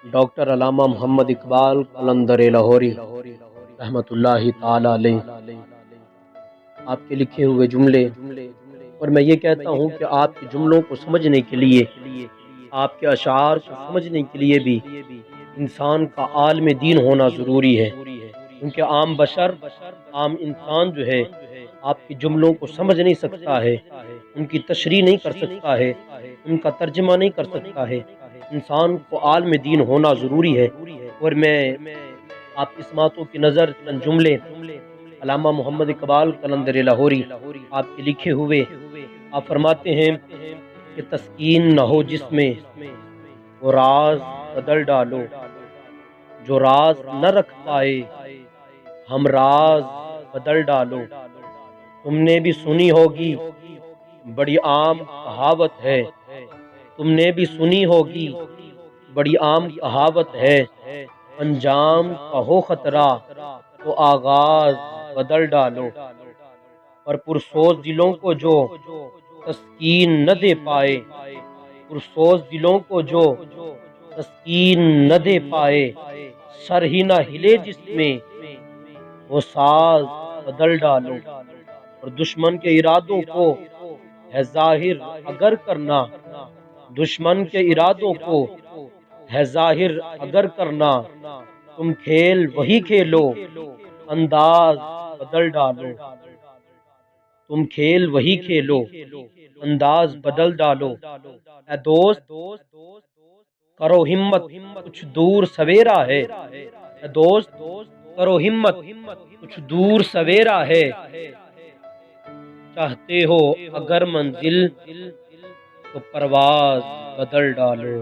Doctor علامہ محمد اقبال قلندر لاہوری رحمۃ اللہ تعالی علیہ، آپ کے لکھے ہوئے جملے، اور میں یہ کہتا ہوں کہ آپ کے جملوں کو سمجھنے کے لیے، آپ کے اشعار کو سمجھنے کے لیے بھی انسان کا عالم دین ہونا ضروری ہے، کیونکہ عام بشر، عام انسان جو ہے آپ کے جملوں کو سمجھ نہیں سکتا ہے، ان کی تشریح نہیں کر سکتا ہے، ان کا ترجمہ نہیں کر سکتا ہے۔ انسان کو عالم دین ہونا ضروری ہے۔ اور میں آپ کی سماعتوں کی نظر چند جملے علامہ محمد اقبال قلندر لاہوری آپ کے لکھے ہوئے، آپ فرماتے ہیں کہ تسکین نہ ہو جس میں وہ راز بدل ڈالو، جو راز نہ رکھ پائے ہم راز بدل ڈالو۔ تم نے بھی سنی ہوگی بڑی عام کہاوت ہے، تم نے بھی سنی ہوگی بڑی عام کہاوت ہے، انجام کا ہو خطرہ تو آغاز بدل ڈالو۔ اور پرسوز دلوں کو جو تسکین نہ دے پائے، پرسوز دلوں کو جو تسکین نہ دے پائے، سر ہی نہ ہلے جس میں وہ ساز بدل ڈالو۔ اور دشمن کے ارادوں کو ہے ظاہر اگر کرنا، دشمن کے ارادوں کو ہے ظاہر اگر کرنا، تم کھیل وہی کھیلو انداز بدل ڈالو۔ تم کھیل وہی کھیلو انداز بدل ڈالو۔ اے دوست کرو ہمت کچھ دور سویرا ہے، اے دوست کرو ہمت کچھ دور سویرا ہے، چاہتے ہو اگر منزل تو پرواز بدل ڈالو۔